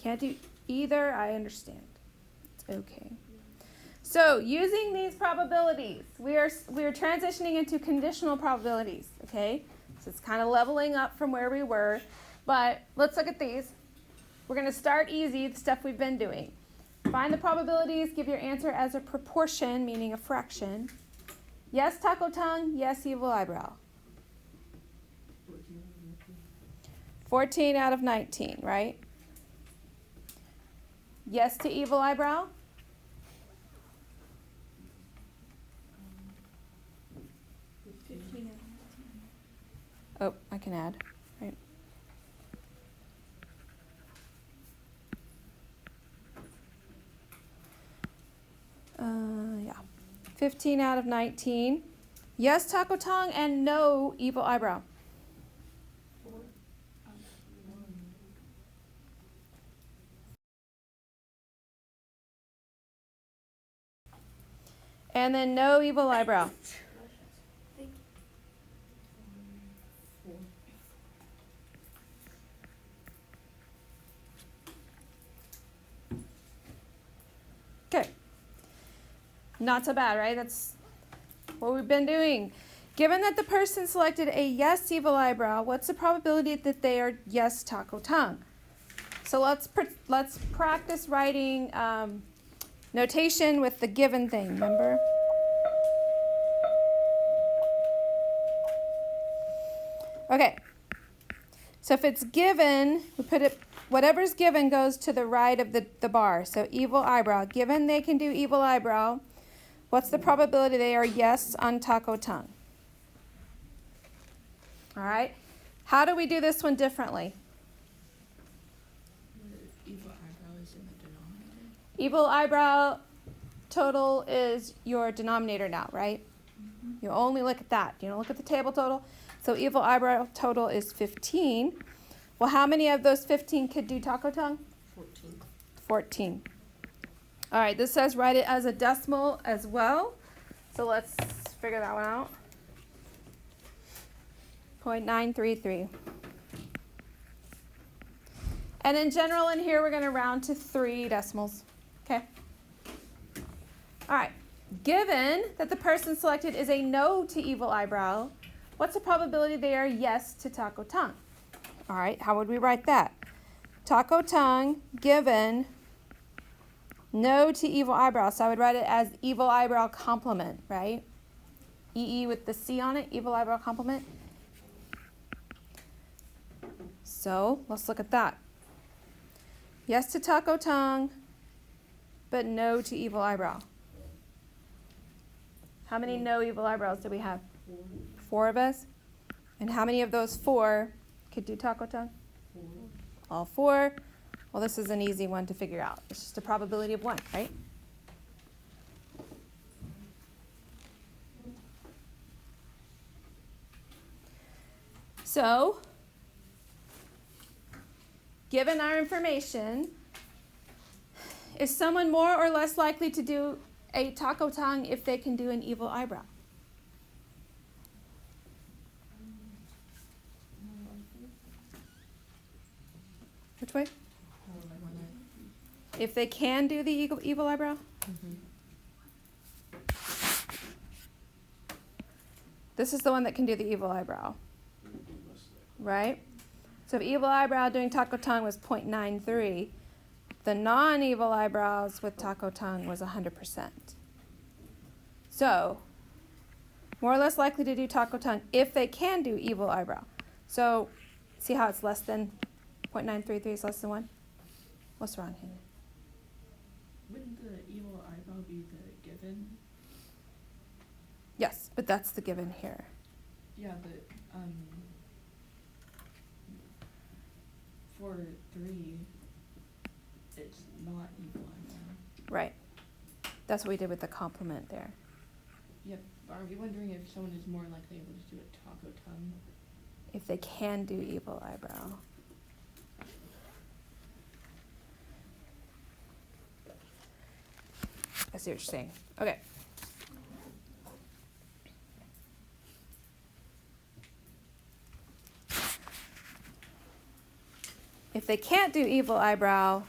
Can't do either, I understand. It's okay. So using these probabilities, we are transitioning into conditional probabilities, okay? So it's kind of leveling up from where we were, but let's look at these. We're going to start easy, the stuff we've been doing. Find the probabilities, give your answer as a proportion, meaning a fraction. Yes, taco tongue, yes, evil eyebrow. 14 out of 19, right? Yes to evil eyebrow? Oh, I can add, right? Yeah. 15 out of 19. Yes, taco tongue, and no evil eyebrow. And then no evil eyebrow. Okay. Not so bad, right? That's what we've been doing. Given that the person selected a yes evil eyebrow, what's the probability that they are yes taco tongue? So let's practice writing notation with the given thing, remember? Okay. So if it's given, we put it, whatever's given goes to the right of the bar. So evil eyebrow. Given they can do evil eyebrow, what's the probability they are yes on taco tongue? All right. How do we do this one differently? Evil eyebrow is in the denominator. Evil eyebrow total is your denominator now, right? Mm-hmm. You only look at that. You don't look at the table total. So evil eyebrow total is 15. Well, how many of those 15 could do taco tongue? 14. 14. All right, this says write it as a decimal as well. So let's figure that one out. 0.933. And in general in here, we're going to round to 3 decimals. Okay? All right. Given that the person selected is a no to evil eyebrow, what's the probability they are yes to taco tongue? All right, how would we write that? Taco tongue given no to evil eyebrow. So I would write it as evil eyebrow complement, right? EE with the C on it, evil eyebrow complement. So let's look at that. Yes to taco tongue, but no to evil eyebrow. How many no evil eyebrows do we have? 4 of us. And how many of those 4 could do taco tongue? 4. All 4. Well, this is an easy one to figure out. It's just a probability of 1, right? So, given our information, is someone more or less likely to do a taco tongue if they can do an evil eyebrow? Which way? If they can do the evil eyebrow? Mm-hmm. This is the one that can do the evil eyebrow. Right? So if evil eyebrow doing taco tongue was 0.93, the non-evil eyebrows with taco tongue was 100%. So, more or less likely to do taco tongue if they can do evil eyebrow. So, see how it's less than 0.933 is less than 1? What's wrong here? Wouldn't the evil eyebrow be the given? Yes, but that's the given here. Yeah, but for 3, it's not evil eyebrow. Right. That's what we did with the complement there. Yep. Are we wondering if someone is more likely able to do a taco tongue? If they can do evil eyebrow. I see what you're saying. Okay. if they can't do evil eyebrow,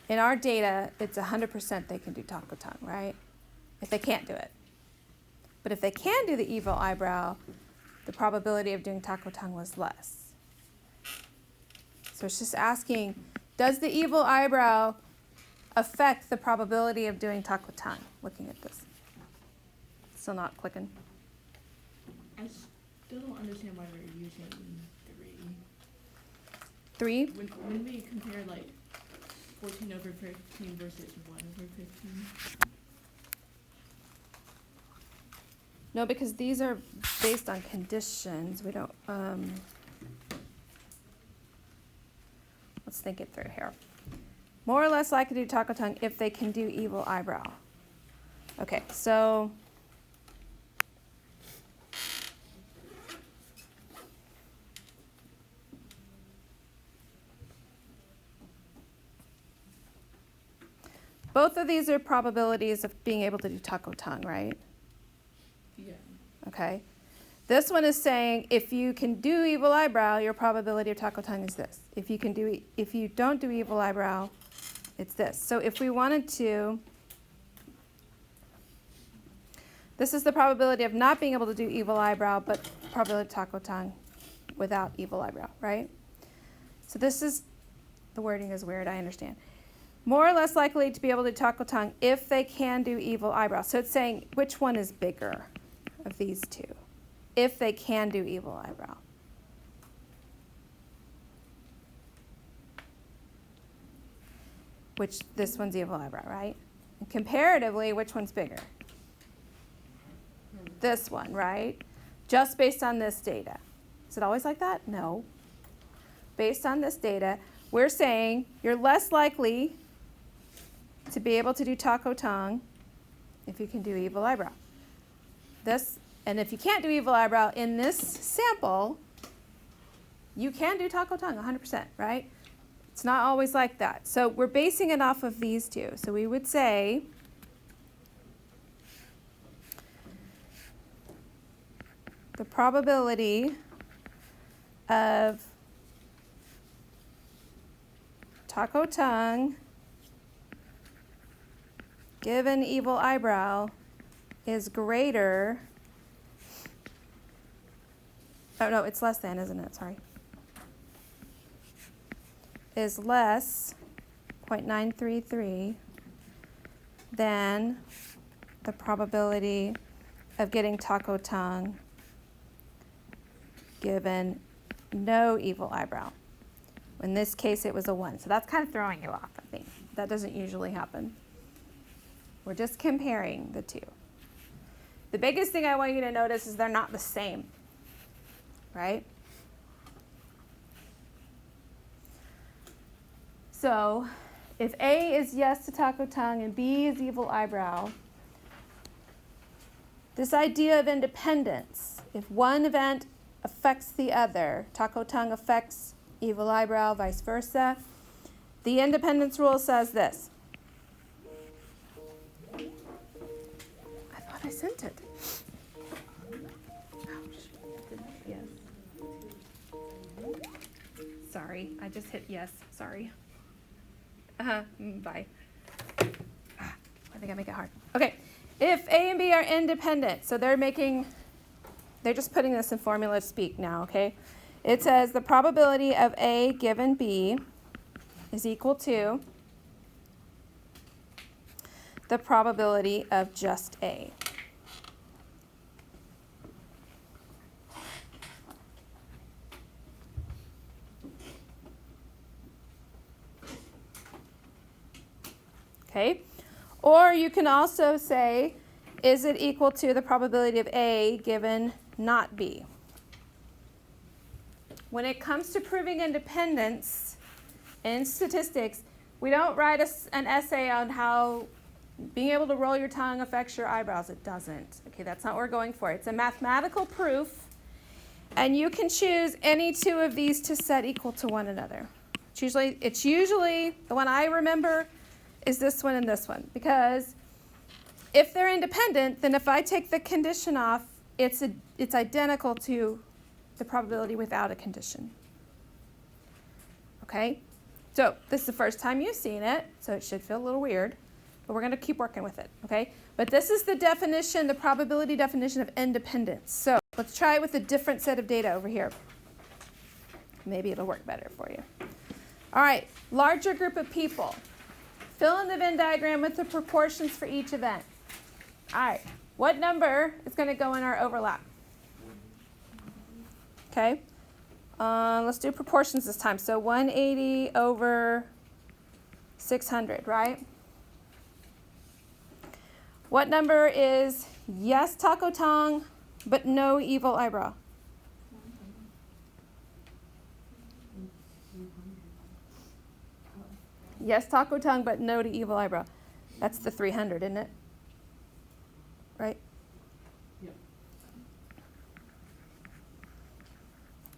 in our data, it's 100% they can do taco tongue, right? If they can't do it. But if they can do the evil eyebrow, the probability of doing taco tongue was less. So it's just asking, does the evil eyebrow affect the probability of doing taco tongue? Looking at this. Still not clicking. I still don't understand why we're using 3? three. When we compare like 14 over 15 versus 1 over 15. No, because these are based on conditions. We don't, let's think it through here. More or less likely to do taco tongue if they can do evil eyebrow. Okay, so both of these are probabilities of being able to do taco tongue, right? Yeah. Okay. This one is saying if you can do evil eyebrow, your probability of taco tongue is this. If you don't do evil eyebrow, it's this. So if we wanted to, this is the probability of not being able to do evil eyebrow, but probability of taco tongue without evil eyebrow, right? So this is, the wording is weird, I understand. More or less likely to be able to do taco tongue if they can do evil eyebrow. So it's saying which one is bigger of these two, if they can do evil eyebrow. Which, this one's evil eyebrow, right? And comparatively, which one's bigger? This one, right? Just based on this data. Is it always like that? No. Based on this data, we're saying you're less likely to be able to do taco tongue if you can do evil eyebrow. This, and if you can't do evil eyebrow in this sample, you can do taco tongue 100%, right? It's not always like that. So we're basing it off of these two. So we would say the probability of taco tongue given evil eyebrow is greater. Oh no, it's less than, isn't it? Sorry. Is less 0.933 than the probability of getting taco tongue given no evil eyebrow. In this case, it was a 1. So that's kind of throwing you off, I think. That doesn't usually happen. We're just comparing the two. The biggest thing I want you to notice is they're not the same, right? So if A is yes to taco tongue and B is evil eyebrow, this idea of independence, if one event affects the other, taco tongue affects evil eyebrow, vice versa, the independence rule says this. I thought I sent it. Ouch. Yes. Sorry, I just hit yes. Sorry. Bye. I think I make it hard. Okay, if A and B are independent, so they're just putting this in formula speak now, okay? It says the probability of A given B is equal to the probability of just A. Okay, or you can also say, is it equal to the probability of A given not B? When it comes to proving independence in statistics, we don't write an essay on how being able to roll your tongue affects your eyebrows. It doesn't. Okay, that's not what we're going for. It's a mathematical proof, and you can choose any two of these to set equal to one another. It's usually the one I remember is this one and this one, because if they're independent, then if I take the condition off, it's identical to the probability without a condition. Okay? So this is the first time you've seen it, so it should feel a little weird, but we're going to keep working with it, okay? But this is the definition, the probability definition of independence. So let's try it with a different set of data over here. Maybe it'll work better for you. All right, larger group of people. Fill in the Venn diagram with the proportions for each event. All right, what number is going to go in our overlap? Okay, let's do proportions this time. So 180 over 600, right? What number is yes taco tongue, but no evil eyebrow? Yes taco tongue, but no to evil eyebrow. That's the 300, isn't it? Right? Yeah.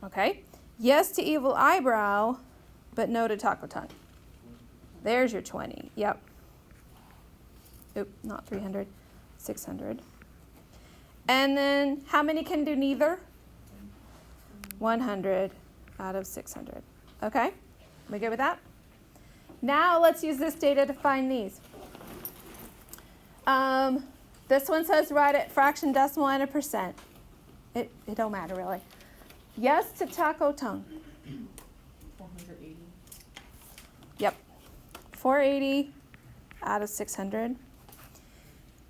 Okay. Yes to evil eyebrow, but no to taco tongue. There's your 20. Yep. Oop, not 300. 600. And then how many can do neither? 100 out of 600. Okay? We good with that? Now let's use this data to find these. This one says write it fraction, decimal, and a percent. It don't matter really. Yes to taco tongue. 480. Yep. 480 out of 600.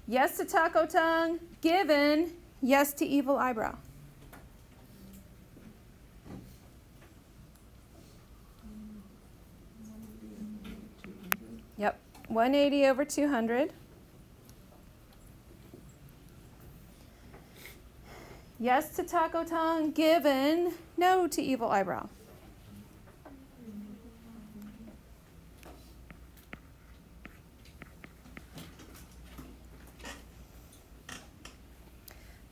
Yes to taco tongue, given yes to evil eyebrow. Yep. 180 over 200. Yes to taco tongue, given no to evil eyebrow.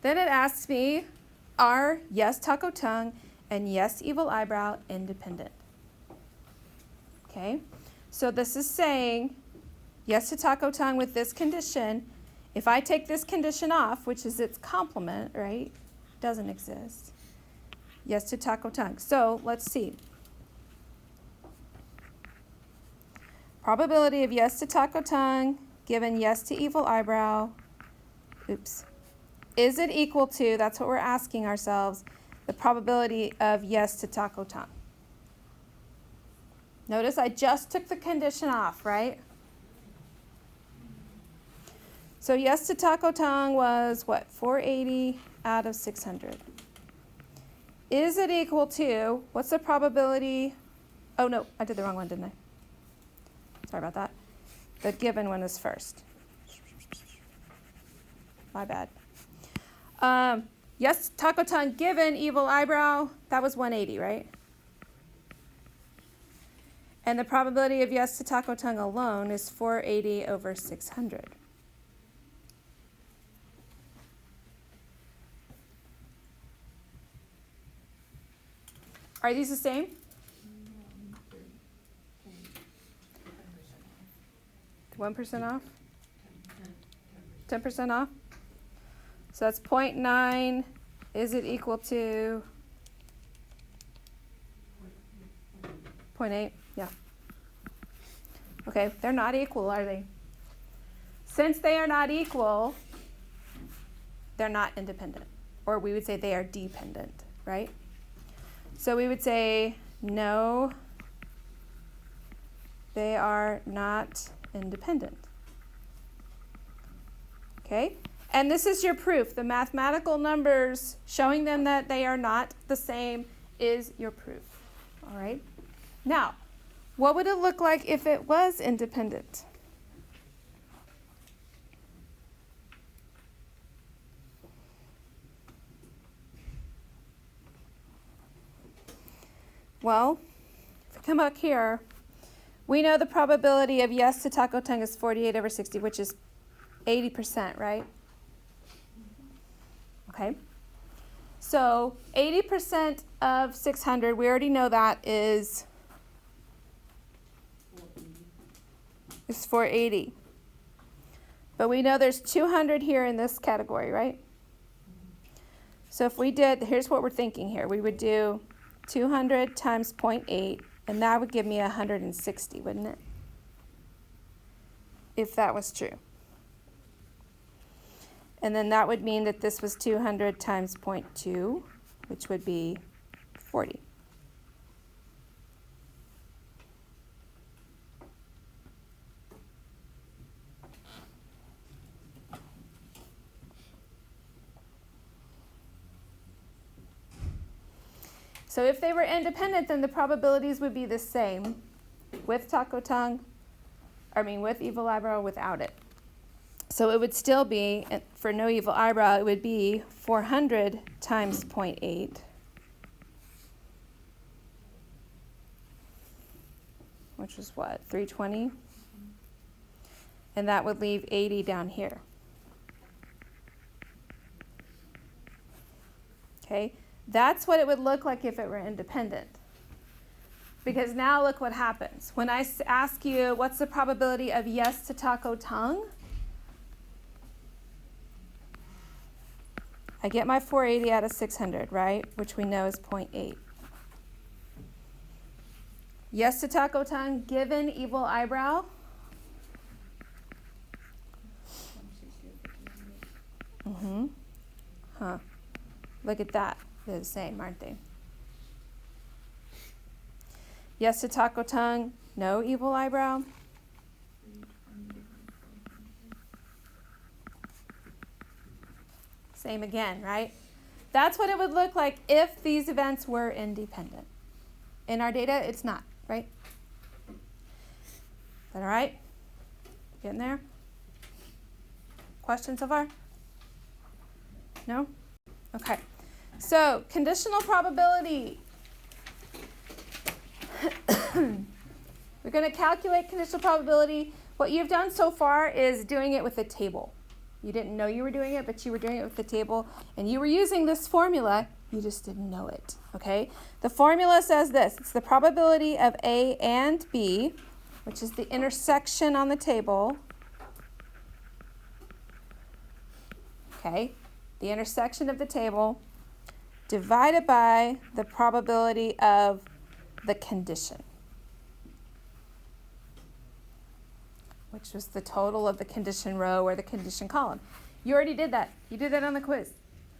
Then it asks me, are yes taco tongue and yes evil eyebrow independent? Okay, so this is saying yes to taco tongue with this condition. If I take this condition off, which is its complement, right? Doesn't exist. Yes to taco tongue. So let's see. Probability of yes to taco tongue given yes to evil eyebrow. Oops. Is it equal to, that's what we're asking ourselves, the probability of yes to taco tongue? Notice I just took the condition off, right? So yes to taco tongue was what? 480 out of 600. Is it equal to, what's the probability? Oh no, I did the wrong one, didn't I? Sorry about that. The given one is first. My bad. Yes, taco tongue given evil eyebrow, that was 180, right? And the probability of yes to taco tongue alone is 480 over 600. Are these the same? 1% off? 10% off? So that's 0.9. Is it equal to 0.8? Yeah. Okay, they're not equal, are they? Since they are not equal, they're not independent. Or we would say they are dependent, right? So we would say, no, they are not independent. Okay? And this is your proof. The mathematical numbers showing them that they are not the same is your proof. All right? Now, what would it look like if it was independent? Well, if we come up here, we know the probability of yes to taco tongue is 48 over 60, which is 80%, right? Okay. So 80% of 600, we already know that is 480. But we know there's 200 here in this category, right? So if we did, here's what we're thinking here. We would do 200 times 0.8 And that would give me 160, wouldn't it? If that was true. And then that would mean that this was 200 times 0.2, which would be 40. So if they were independent, then the probabilities would be the same with taco tongue, with evil eyebrow, without it. So it would still be, for no evil eyebrow, it would be 400 times 0.8, which is what, 320? And that would leave 80 down here. Okay, that's what it would look like if it were independent. Because now look what happens. When I ask you, what's the probability of yes to taco tongue? I get my 480 out of 600, right? Which we know is 0.8. Yes to taco tongue given evil eyebrow. Huh. Look at that. They're the same, aren't they? Yes to taco tongue, no evil eyebrow. Same again, right? That's what it would look like if these events were independent. In our data, it's not, right? Is that all right? Getting there? Questions so far? No? Okay. So, conditional probability. We're going to calculate conditional probability. What you've done so far is doing it with a table. You didn't know you were doing it, but you were doing it with the table, and you were using this formula. You just didn't know it, okay? The formula says this. It's the probability of A and B, which is the intersection on the table. Okay? The intersection of the table divided by the probability of the condition, which was the total of the condition row or the condition column. You already did that. You did that on the quiz,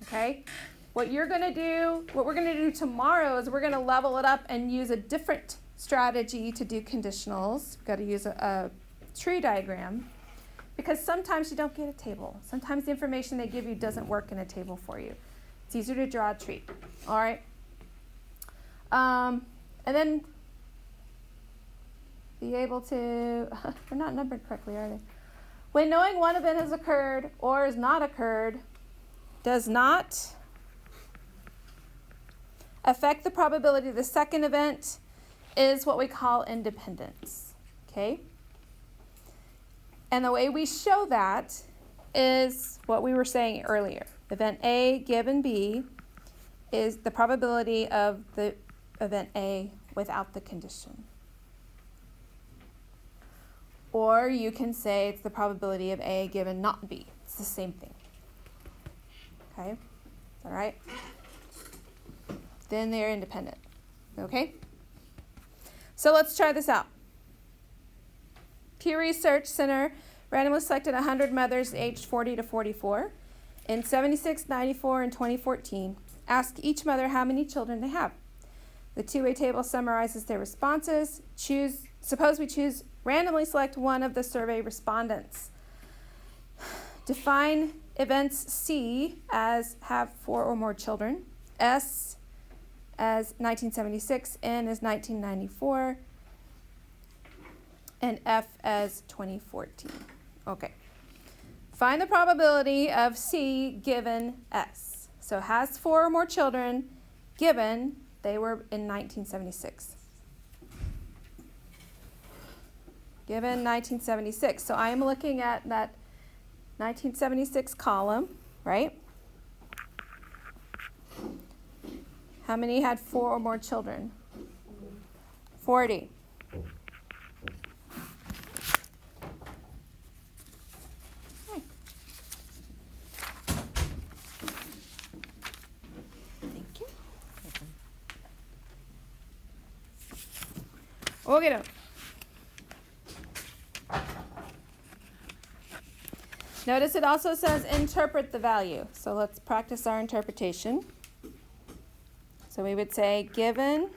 okay? What we're going to do tomorrow is we're going to level it up and use a different strategy to do conditionals. We've got to use a tree diagram, because sometimes you don't get a table. Sometimes the information they give you doesn't work in a table for you. It's easier to draw a tree, all right? And then be able to, they're not numbered correctly, are they? When knowing one event has occurred or has not occurred does not affect the probability of the second event is what we call independence, okay? And the way we show that is what we were saying earlier. Event A given B is the probability of the event A without the condition. Or you can say it's the probability of A given not B. It's the same thing. Okay? Is that all right? Then they're independent. Okay? So let's try this out. Pew Research Center randomly selected 100 mothers aged 40 to 44 in 76, 94, and 2014. Ask each mother how many children they have. The two-way table summarizes their responses. Suppose we randomly select one of the survey respondents. Define events C as have 4 or more children, S as 1976, N as 1994, and F as 2014. Okay. Find the probability of C given S. So has 4 or more children given they were in 1976. Given 1976. So I am looking at that 1976 column, right? How many had 4 or more children? 40. Okay. Thank you. Okay. Notice it also says interpret the value. So let's practice our interpretation. So we would say, given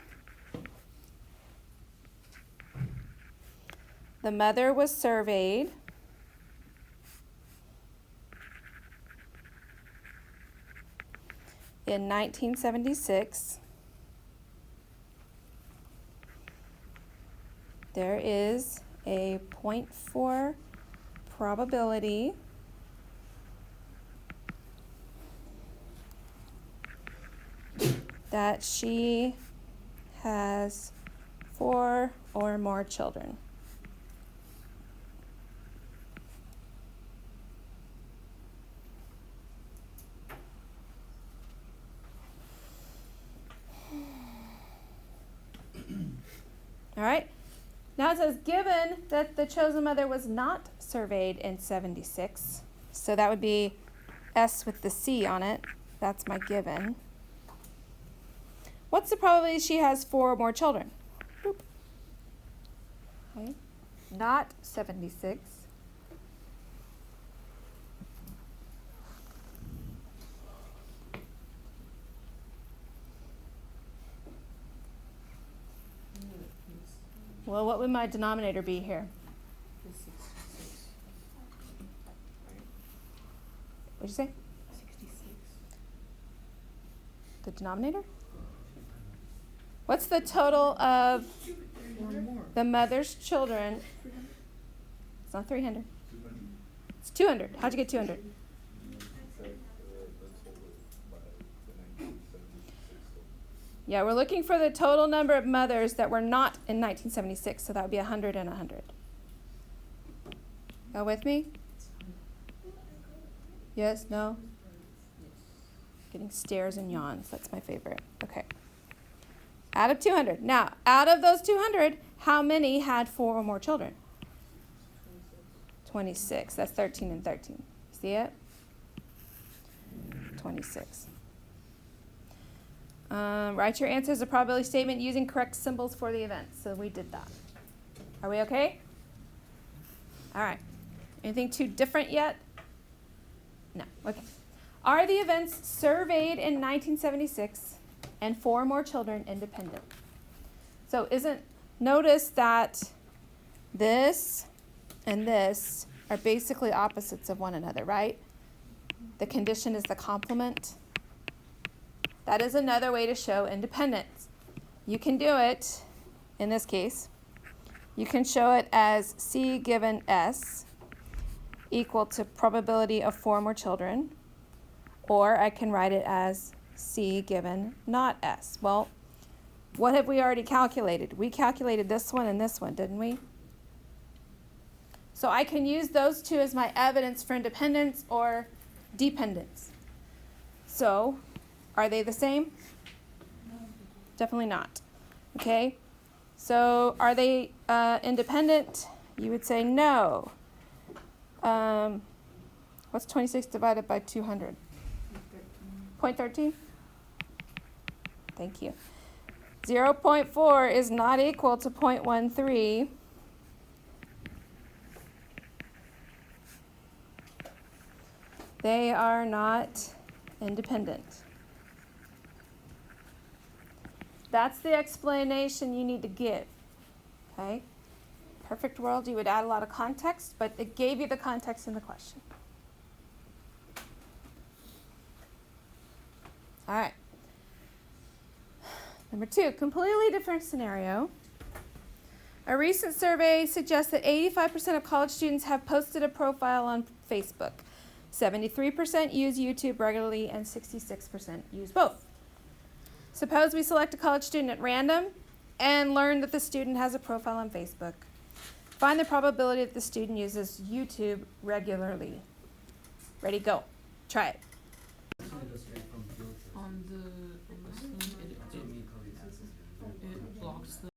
the mother was surveyed in 1976, there is a 0.4 probability that she has 4 or more children. All right. Now it says, given that the chosen mother was not surveyed in 76, so that would be S with the C on it. That's my given. What's the probability she has 4 or more children? Boop. Okay. Not 76. Well, what would my denominator be here? What'd you say? 66. The denominator? What's the total of Or more. the mother's children? It's not 300. It's 200. How'd you get 200? Yeah, we're looking for the total number of mothers that were not in 1976, so that would be 100 and 100. Go with me? Yes? No? Getting stares and yawns. That's my favorite. Okay. Out of 200. Now, out of those 200, how many had 4 or more children? 26. That's 13 and 13. See it? 26. Write your answer as a probability statement using correct symbols for the event. So we did that. Are we okay? All right. Anything too different yet? No. Okay. Are the events surveyed in 1976 and 4 more children independent? So notice that this and this are basically opposites of one another, right? The condition is the complement. That is another way to show independence. You can do it, in this case, you can show it as C given S equal to probability of 4 more children, or I can write it as C given not S. Well, what have we already calculated? We calculated this one and this one, didn't we? So I can use those two as my evidence for independence or dependence. So, are they the same? No. Definitely not. Okay? So, are they independent? You would say no. What's 26 divided by 200? 0.13? Thank you. 0.4 is not equal to 0.13. They are not independent. That's the explanation you need to give. Okay? Perfect world, you would add a lot of context, but it gave you the context in the question. All right. Number 2, completely different scenario. A recent survey suggests that 85% of college students have posted a profile on Facebook. 73% use YouTube regularly and 66% use both. Suppose we select a college student at random and learn that the student has a profile on Facebook. Find the probability that the student uses YouTube regularly. Ready, go. Try it.